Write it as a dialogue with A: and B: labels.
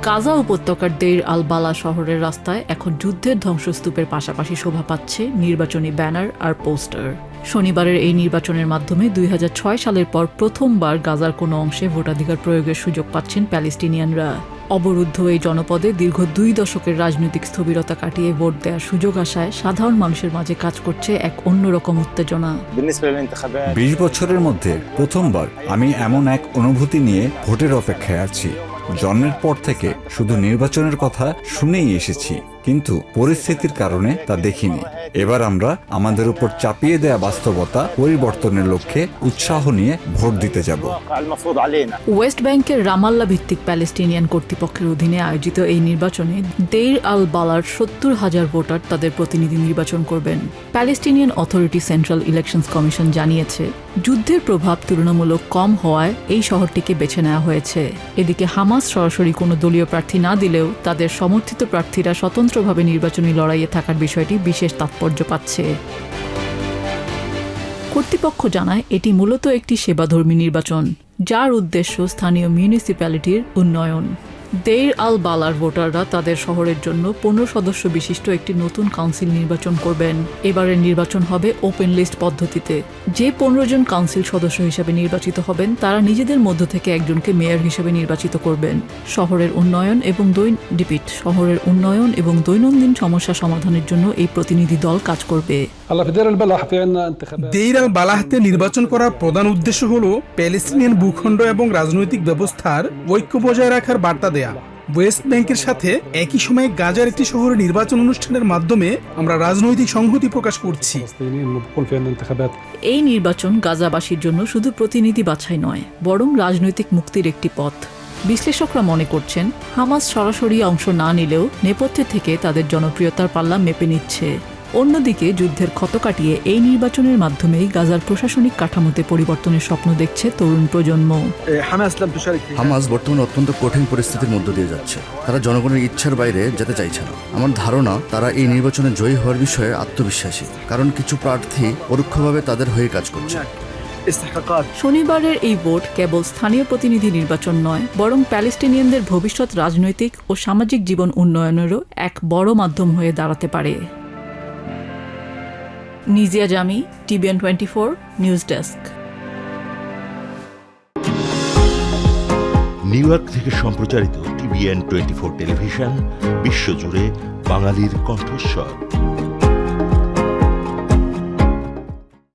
A: গাজা উপত্যকার দেইর আল বালা শহরের রাস্তায় এখন যুদ্ধের ধ্বংসস্তূপের পাশাপাশি শোভা পাচ্ছে নির্বাচনী ব্যানার আর পোস্টার। শনিবারের এই নির্বাচনের মাধ্যমে 2006 সালের পর প্রথমবার গাজার কোনো অংশে ভোটাধিকার প্রয়োগের সুযোগ পাচ্ছেন প্যালেস্টিনিয়ানরা। অবরুদ্ধ এই জনপদে দীর্ঘ 2 দশকের রাজনৈতিক স্থবিরতা কাটিয়ে ভোট দেওয়ার সুযোগ আসায় সাধারণ মানুষের মাঝে কাজ করছে এক অন্যরকম উত্তেজনা।
B: 20 বছরের মধ্যে প্রথমবার আমি এমন এক অনুভূতি নিয়ে ভোটের অপেক্ষায় আছি। জন্মের পর থেকে শুধু নির্বাচনের কথা শুনেই এসেছি, কিন্তু পরিস্থিতির কারণে তা দেখিনি। এবার আমরা আমাদের উপর চাপিয়ে দেয়া বাস্তবতা পরিবর্তনের লক্ষ্যে উৎসাহ নিয়ে ভোট দিতে যাব।
A: ওয়েস্ট ব্যাংকের রামাল্লা ভিত্তিক প্যালেস্টিনিয়ান কর্তৃপক্ষের অধীনে আয়োজিত এই নির্বাচনে দেইর আল বালার 70,000 ভোটার তাদের প্রতিনিধি নির্বাচন করবেন। Palestinian authority central elections commission জানিয়েছে, যুদ্ধের প্রভাব তুলনামূলক কম হওয়ায় এই শহরটিকে বেছে নেওয়া হয়েছে। এদিকে হামাস সরাসরি কোনো দলীয় প্রার্থী না দিলেও তাদের সমর্থিত প্রার্থীরা স্বতন্ত্রভাবে নির্বাচনী লড়াইয়ে থাকার বিষয়টি বিশেষ তাৎপর্য পাচ্ছে। কর্তৃপক্ষ জানায় এটি মূলত একটি সেবাধর্মী নির্বাচন, যার উদ্দেশ্য স্থানীয় মিউনিসিপ্যালিটির উন্নয়ন। দেইর আল বালার ভোটাররা তাদের শহরের জন্য 15 সদস্য বিশিষ্ট একটি নতুন কাউন্সিল নির্বাচন করবেন। এবারের নির্বাচন হবে ওপেন লিস্ট পদ্ধতিতে। যে 15 জন কাউন্সিল সদস্য হিসেবে নির্বাচিত হবেন তারা নিজেদের মধ্য থেকে একজনকে মেয়র হিসেবে নির্বাচিত করবেন। শহরের উন্নয়ন এবং দৈনন্দিন সমস্যা সমাধানের জন্য এই প্রতিনিধি দল কাজ করবে।
C: দেইর আল বালাহতে নির্বাচন করার প্রধান উদ্দেশ্য হল প্যালেস্টিনিয়ান ভূখণ্ড এবং রাজনৈতিক ব্যবস্থার ঐক্য বজায় রাখার বার্তা দেয়া। ওয়েস্ট ব্যাংকের সাথে একই সময়ে গাজার একটি শহরে নির্বাচন অনুষ্ঠানের মাধ্যমে আমরা রাজনৈতিক সংহতি প্রকাশ করছি।
A: এই নির্বাচন গাজাবাসীর জন্য শুধু প্রতিনিধি বাছাই নয়, বরং রাজনৈতিক মুক্তির একটি পথ। বিশ্লেষকরা মনে করছেন, হামাস সরাসরি অংশ না নিলেও নেপথ্যে থেকে তাদের জনপ্রিয়তার পাল্লা মেপে নিচ্ছে। অন্যদিকে যুদ্ধের ক্ষত কাটিয়ে এই নির্বাচনের মাধ্যমেই গাজার প্রশাসনিক কাঠামোতে পরিবর্তনের স্বপ্ন দেখছে তরুণ প্রজন্ম।
D: হামাস বর্তমানে অত্যন্ত কঠিন পরিস্থিতির মধ্য দিয়ে যাচ্ছে। তারা জনগণের ইচ্ছার বাইরে যেতে চাইছে না। আমার ধারণা তারা এই নির্বাচনে জয়ী হওয়ার বিষয়ে আত্মবিশ্বাসী, কারণ কিছু প্রার্থী পরোক্ষভাবে তাদের হয়ে কাজ করছে।
A: শনিবারের এই ভোট কেবল স্থানীয় প্রতিনিধি নির্বাচন নয়, বরং প্যালেস্টিনিয়ানদের ভবিষ্যৎ রাজনৈতিক ও সামাজিক জীবন উন্নয়নেরও এক বড় মাধ্যম হয়ে দাঁড়াতে পারে। নিজিয়া জামি, TBN 24 news desk.
E: New York থেকে সম্প্রচারিত TBN 24 টেলিভিশন বিশ্বজুড়ে বাঙালির কণ্ঠস্বর।